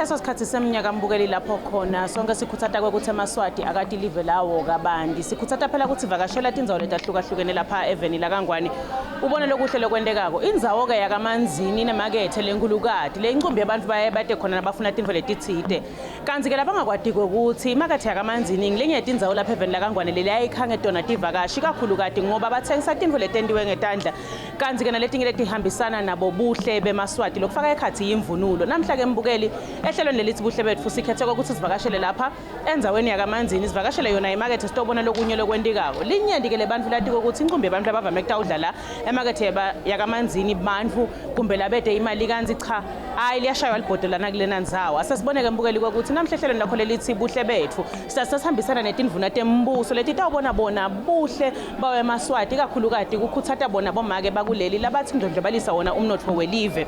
Leso sikhathi seminyaka mbukeli lapho khona sonke sikhuthata ukuthi eMaswati akadilive lawo kabandi sikhuthata phela ukuthi vakashela indzawo letahlukahlukene lapha eVeni laKangwane ubone lokuhle lokwendekako indzawo ke yakaManzini nemakethe lenkulukati le incumbi yabantu baye bade khona nabafuna tintfo letitsite kanti ke lapha ngakwadi ukuthi imakethe yakaManzini ngilenye indzawo lapha eVeni laKangwane leliyayikhanga tona tivakashi kakhulukati ngoba bathengisa tintfo letentiwe ngetandla kanti ke naletinye letihambisana nabo buhle beMaswati lokufaka ekhathi imvunulo namhla ke mbukeli ehlelweni lelithi buhle bethu sikhethe ukuthi sivakashele lapha endzaweni yakaManzini sivakashele yona imakethe sitobona lokunye lokwendikako linyenti ke lebantu latiko ukuthi incumbi yabantu abavame kutawudlala emakethe yakaManzini bantu kumbe labede imali kanzi cha hayi liyashaywa libhodelana kulena ndzawo asesiboneke mbukeli ukuthi namhla ehlelweni lakho lelithi buhle bethu sasihambisana netindvuna tembuso letitawubona bona buhle bawe eMaswati kakhulukati kukhuthata bona bomake bakuleli labathi ndlondlobalisa wona umnotho welive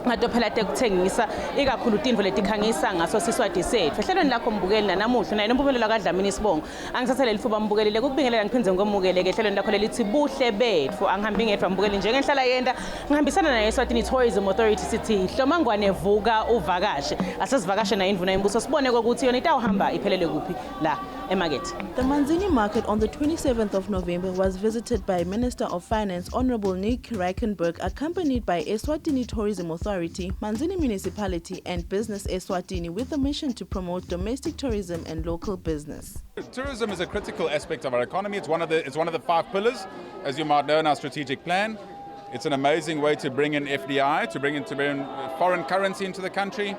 ngato phela tekuthengisa ikakhulu tindvo letikhangisa ngaso siswati sethu ehlelweni lakho mbukeli nanamuhla naye nompumelelo kaDlamini Sibongo angisathele lifuba mbukeli ukubingelela ngiphinze ngomukele ke ehlelweni lakho lelithi buhle bethu angihambi ngedwa mbukeli njengenhlala yenda ngihambisana naye eSwatini Tourism Authority sithi Hlomangwane vuka uvakashe asesivakashe na indvuna imbuso sibone ukuthi yona itawuhamba iphelele kuphi la emakethe. The Manzini market on the 27th of November was visited by Minister of Finance Honorable Nick Reichenberg, accompanied by Eswatini Tourism Authority, Manzini Municipality and Business Eswatini with a mission to promote domestic tourism and local business. Tourism is a critical aspect of our economy. It's one of the 5 pillars, as you might know, in our strategic plan. It's an amazing way to bring in FDI, to bring in foreign currency into the country.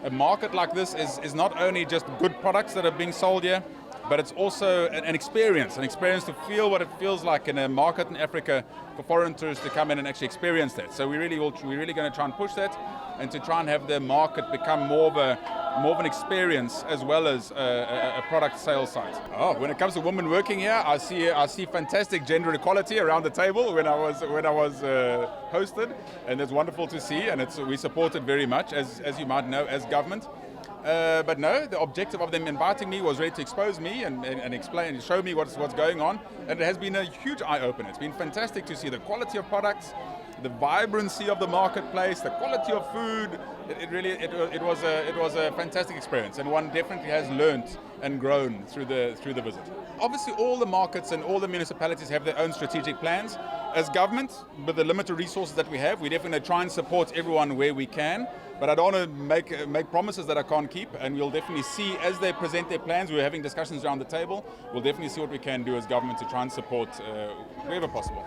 A market like this is not only just good products that are being sold here, but it's also an experience to feel what it feels like in a market in Africa for foreign tourists to come in and actually experience that. So we're really going to try and push that and to try and have the market become more of an experience as well as a product sales site. Oh, when it comes to women working here, I see fantastic gender equality around the table when I was hosted, and it's wonderful to see, and we support it very much as you might know as government. But no, the objective of them inviting me was really to expose me and explain and show me what's going on. And it has been a huge eye-opener. It's been fantastic to see the quality of products, the vibrancy of the marketplace, the quality of food. It was a fantastic experience, and one definitely has learnt and grown through the visit. Obviously, all the markets and all the municipalities have their own strategic plans. As government, with the limited resources that we have, we definitely try and support everyone where we can. But I don't want to make promises that I can't keep, and we'll definitely see as they present their plans. We're having discussions around the table. We'll definitely see what we can do as government to try and support wherever possible.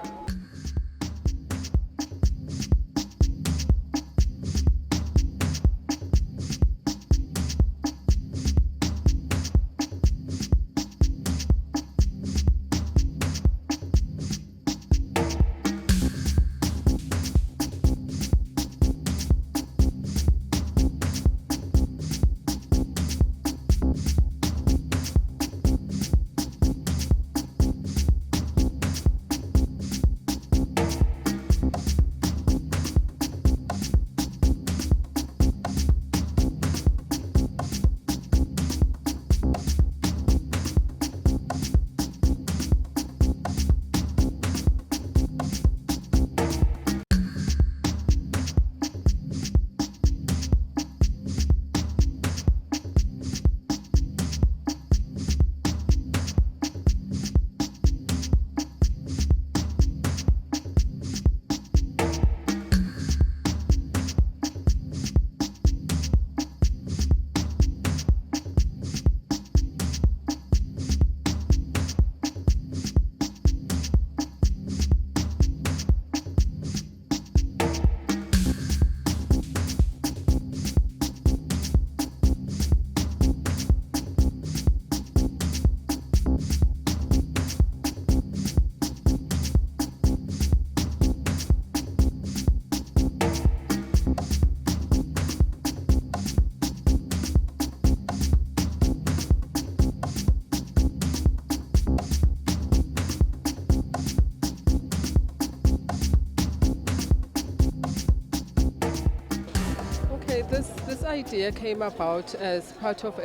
This idea came about as part of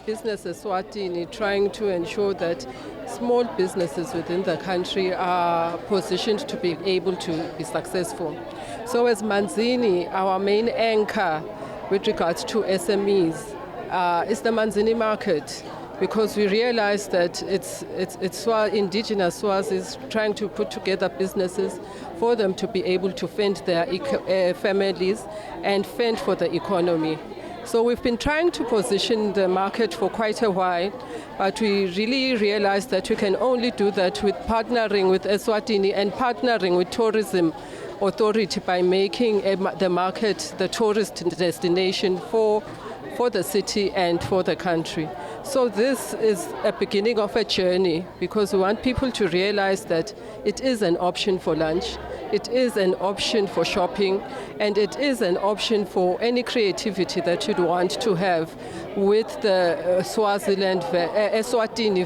Business Eswatini trying to ensure that small businesses within the country are positioned to be able to be successful. So as Manzini, our main anchor with regards to SMEs is the Manzini market, because we realize that it's indigenous Swazis trying to put together businesses for them to be able to fend their families and fend for the economy. So we've been trying to position the market for quite a while, but we really realized that we can only do that with partnering with Eswatini and partnering with tourism authority by making the market the tourist destination for the city and for the country. So this is a beginning of a journey, because we want people to realize that it is an option for lunch, it is an option for shopping, and it is an option for any creativity that you'd want to have with the Eswatini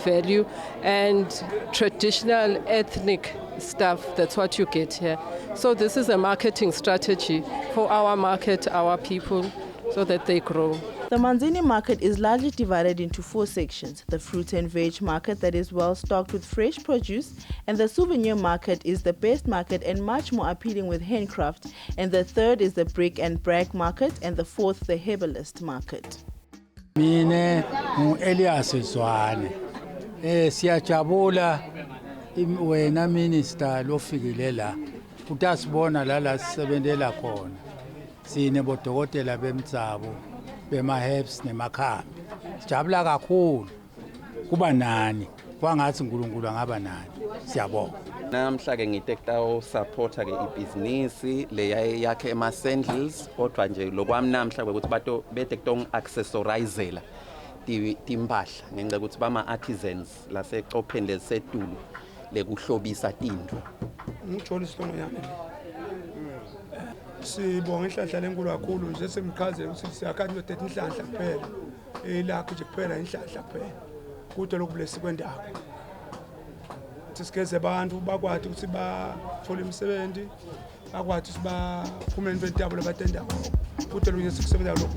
value and traditional ethnic stuff. That's what you get here. So this is a marketing strategy for our market, our people, so that they grow. The Manzini market is largely divided into 4 sections. The fruit and veg market that is well stocked with fresh produce, and the souvenir market is the best market and much more appealing with handcraft, and the third is the brick and brack market, and the fourth the herbalist market. Mine Elias Zwane. Siyajabula wena minister lofikile la. Utasibona la sisebenzela khona. Sine bodokotela bemtsabo bema-herbs nemakhambi. Sijabula kakhulu kuba nani kwangathi uNkulunkulu angaba nani. Siyabonga. Namhla ke ngitekta supporta ke ibhizinisi le yakhe ema-sandals, kodwa nje lokwami namhla ukuthi bato betekta accessorizela timpahla ngenxa ukuthi bama-artisans lasecopheni lesetulu lekuhlobisa tintfo. Ngijoli Silono yami. Sibonga inhlanhla lenkulu kakhulu nje semchaze ukuthi siyakhanjwa tethe inhlanhla kuphela. Elakho nje kuphela inhlanhla kuphela. Kude lokubulesi kwendawo. Sisigeze abantu bakwazi ukuthi bathole imisebenzi, bakwazi ukuthi baphume entweni labatenda kude lokho sikusebenza lokho.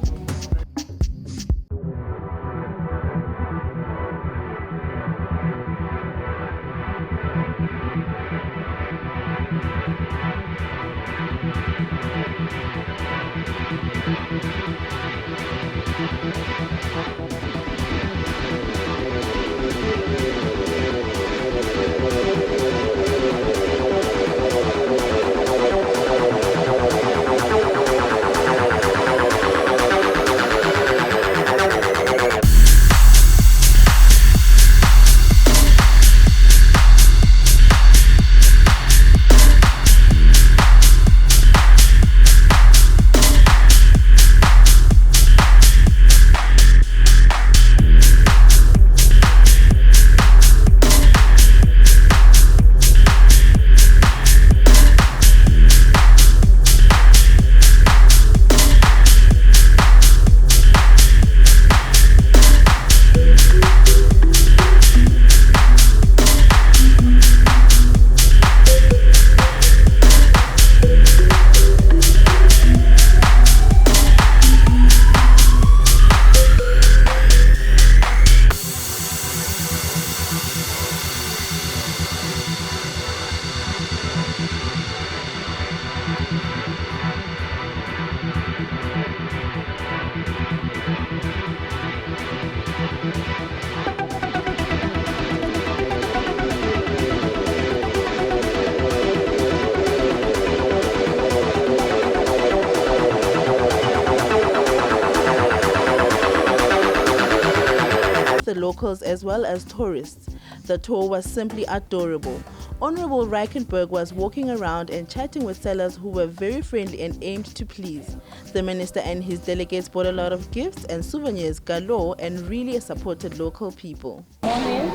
The locals as well as tourists. The tour was simply adorable. Honorable Reichenberg was walking around and chatting with sellers who were very friendly and aimed to please. The minister and his delegates bought a lot of gifts and souvenirs galore and really supported local people. Morning.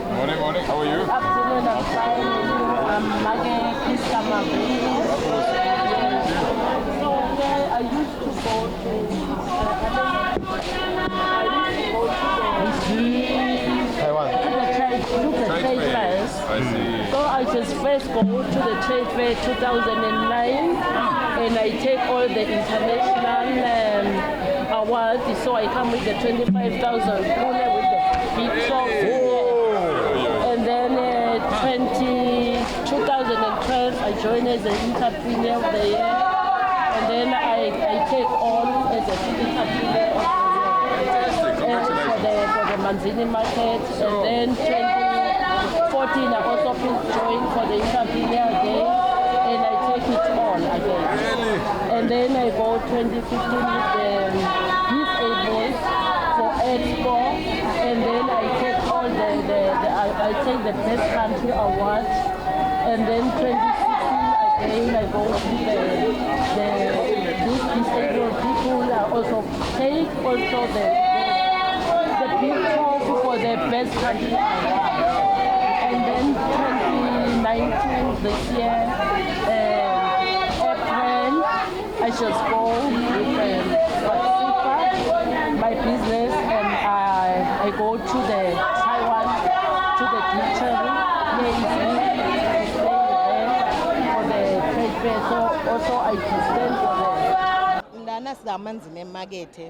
How are you? Afternoon, I'm fine. I'm Maggie Kiskamabri. I used to go to trade fairs. So I just first go to the trade fair 2009 and I take all the international awards. So I come with the 25,000 with the big song. And then 2012 I joined as an entrepreneur of the year. and then I take on as a city affiliate of Fantastic. Congratulations. for the Manzini market, and then 2014 I also joined for the Inter-Villa Day, and I take it on again. Really? And then I go 2015 with the disabled for Expo, and then I take all I take the best country award, and then 2016 again I go to these disabled people. I also take the big trophy for the best country award, and then 2019 this year. I just go with Wasipa, my business, and I go to the Taiwan, to the teacher, for the trade fair. So also I stand for the Lana sizamanzini emakethe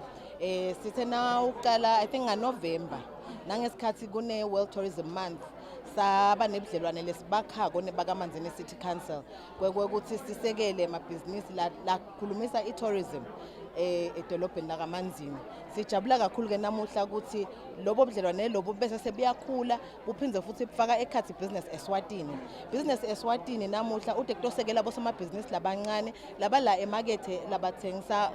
sithe na uqala I think ngaNovember nangesikhathi kune World Tourism Month saba nebudlelwane lesibakhako nebakamanzini City Council kwekuthi sisekele amabhizinisi la khulumisa itourism edolobheni lakaManzini. Sijabula kakhulu ke namuhla ukuthi lobo budlelwane lobo bese sebuyakhula buphindze futhi bufaka ekhathi business eSwatini. Business eSwatini namuhla ude kutosekela bosomabhizinisi labancane labala emakethe labathengisa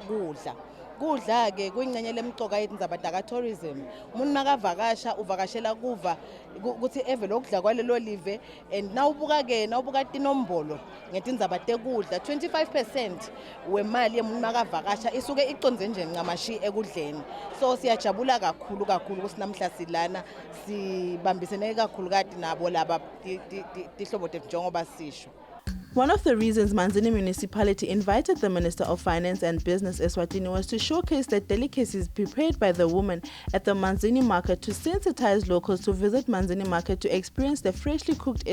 kudla ke kuyingcenye lemcoka yethu ndzaba tourism. Umuntu makavakasha uvakashela kuva ukuthi eve lokudla kwalelo live, and nawubuka tinombolo ngetindzaba tekudla 25% wemali yemuntu makavakasha isuke iconze nje ngamashi ekudleni. So siyajabula kakhulu ukuthi namhla silana sibambisene kakhulu kade nabo laba tihlobo tethu njengoba sisho. One of the reasons Manzini Municipality invited the Minister of Finance and Business Eswatini was to showcase the delicacies prepared by the women at the Manzini market to sensitize locals to visit Manzini market to experience the freshly cooked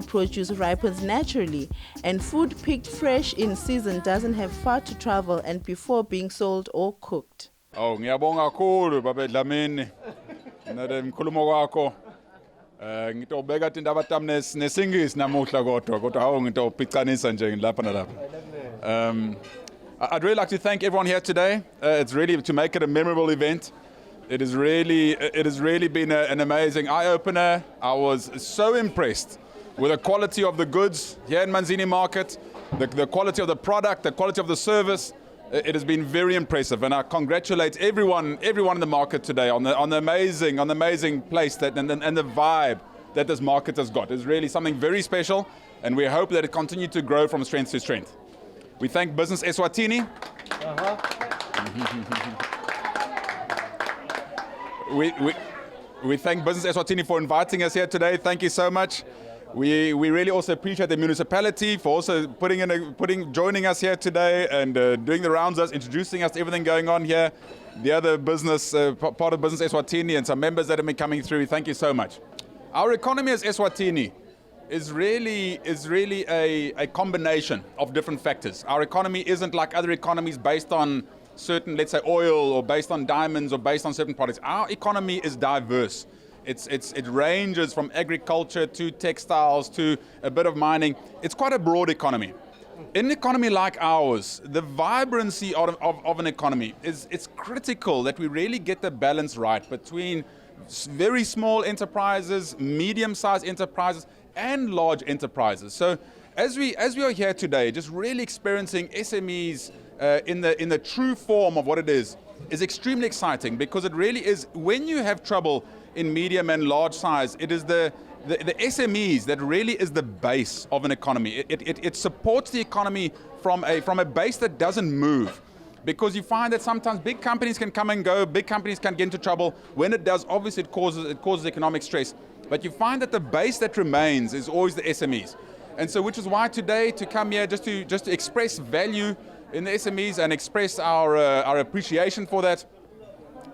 produce ripens naturally, and food picked fresh in season doesn't have far to travel and before being sold or cooked. Oh, ngiyabonga kakhulu baba Dlamini. Nalomkhulumo wakho. Ngitobeka indaba tami nesingisi namuhla kodwa hawu ngitophicanisa nje lapha nalapha. I'd really like to thank everyone here today. It's really to make it a memorable event. It has really been an amazing eye-opener. I was so impressed with the quality of the goods here in Manzini Market, the quality of the product, the quality of the service. It has been very impressive, and I congratulate everyone in the market today on the amazing place and the vibe that this market has got. It's really something very special, and we hope that it continues to grow from strength to strength. We thank Business Eswatini. We thank Business Eswatini for inviting us here today. Thank you so much. We really also appreciate the municipality for also joining us here today and doing the rounds, introducing us to everything going on here. The other business, part of Business Eswatini, and some members that have been coming through. Thank you so much. Our economy as Eswatini is really a combination of different factors. Our economy isn't like other economies based on certain, let's say, oil or based on diamonds or based on certain products. Our economy is diverse. It ranges from agriculture to textiles to a bit of mining. It's quite a broad economy. In an economy like ours, the vibrancy of an economy it's critical that we really get the balance right between very small enterprises, medium-sized enterprises, and large enterprises. So as we are here today, just really experiencing SMEs in the true form of what it is extremely exciting, because it really is, when you have trouble in medium and large size, it is the SMEs that really is the base of an economy. It supports the economy from a base that doesn't move. Because you find that sometimes big companies can come and go, big companies can get into trouble. When it does, obviously it causes economic stress. But you find that the base that remains is always the SMEs. And so, which is why today to come here just to express value in the SMEs and express our appreciation for that,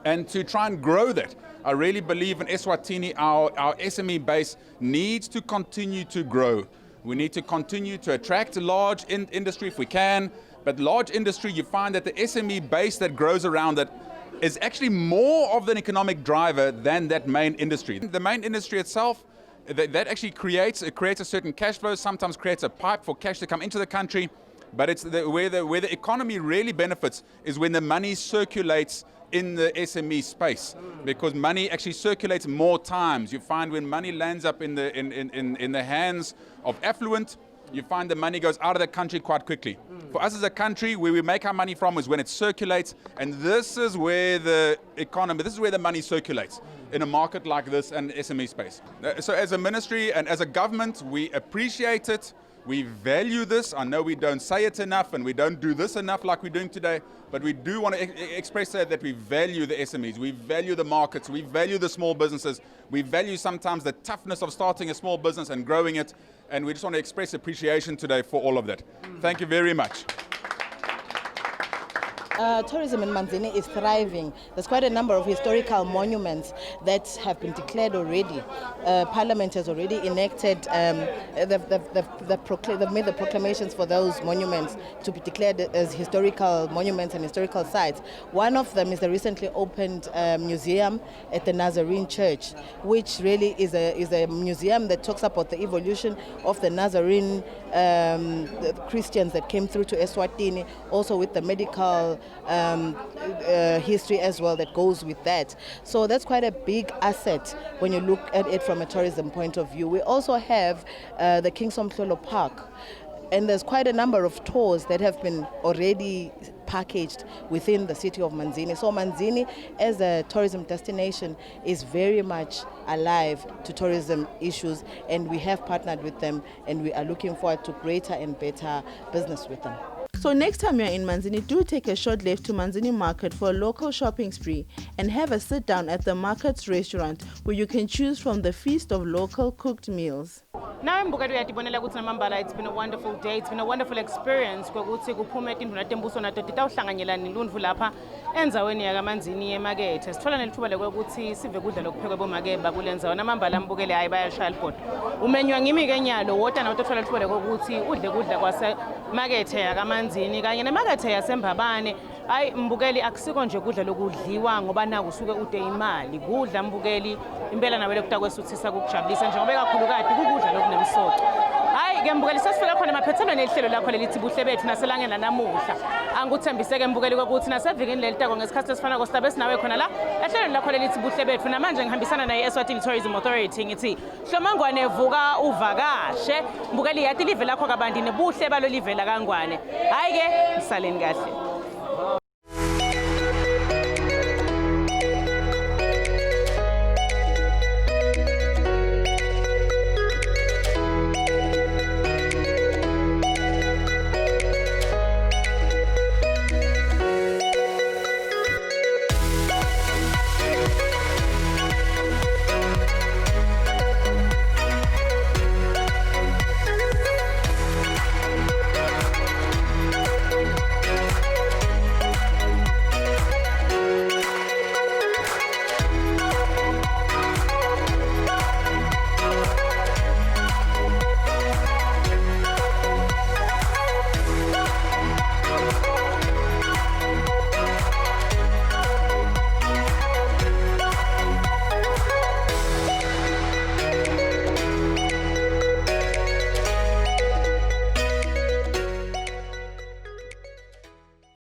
and to try and grow that. I really believe in Eswatini, our SME base needs to continue to grow. We need to continue to attract large industry if we can, but large industry, you find that the SME base that grows around it is actually more of an economic driver than that main industry. The main industry itself, that actually creates a certain cash flow, sometimes creates a pipe for cash to come into the country, but it's where the economy really benefits is when the money circulates in the SME space, because money actually circulates more times. You find when money lands up in the hands of affluent, you find the money goes out of the country quite quickly. For us as a country, where we make our money from is when it circulates, and this is where the money circulates in a market like this and SME space. So as a ministry and as a government, we appreciate it. We value this. I know we don't say it enough and we don't do this enough like we're doing today, but we do want to express that we value the SMEs, we value the markets, we value the small businesses, we value sometimes the toughness of starting a small business and growing it, and we just want to express appreciation today for all of that. Thank you very much. Tourism in Manzini is thriving. There's quite a number of historical monuments that have been declared already. Parliament has already enacted, they've made the proclamations for those monuments to be declared as historical monuments and historical sites. One of them is the recently opened museum at the Nazarene Church, which really is a museum that talks about the evolution of the Nazarene Christians that came through to Eswatini, also with the medical history as well that goes with that. So that's quite a big asset when you look at it from a tourism point of view. We also have the King's Mhlolo Park, and there's quite a number of tours that have been already packaged within the city of Manzini. So Manzini as a tourism destination is very much alive to tourism issues, and we have partnered with them, and we are looking forward to greater and better business with them. So next time you're in Manzini, do take a short left to Manzini Market for a local shopping spree and have a sit down at the market's restaurant where you can choose from the feast of local cooked meals. Now it's been a wonderful day, it's been a wonderful experience kokuthi kuphume tindlu natembuso nato titawuhlanganyela nilundu lapha endzaweni yakaManzini emakethe. Sithola nelithuba lokuthi sive kudla lokuphekwa bomakeba kulenzawo namambala ambukele hayi bayashaya libhodo. Umenywa ngimi ke nyalo wota nawo tothola lithuba lokuthi udle kudla kwase makethe yakaManzini kanye nemakethe yaseMbabane. Hayi mbukeli akusiko nje kudla lokudliwa ngoba naku usuke ude imali. Kudla mbukeli impela nawe lokuta kwesuthisa kukujabulisa njengoba ekakhulukati kukudla lokunemsoco. Hayi ke mbukeli sesifika khona emaphethelweni ehlelo lakho lelithi buhle bethu naselangeni namuhla. Angikuthembiseke mbukeli ukuthi nasevikini lelitako ngesikhathi esifana kosilabe sinawe khona la ehlelo lakho lelithi buhle bethu namanje ngihambisana naye Eswatini Tourism Authority ngithi Hlomangwane vuka uvakashe mbukeli yathi live lakho kabandini buhle balo live la kaNgwane. Hayi ke msaleni kahle.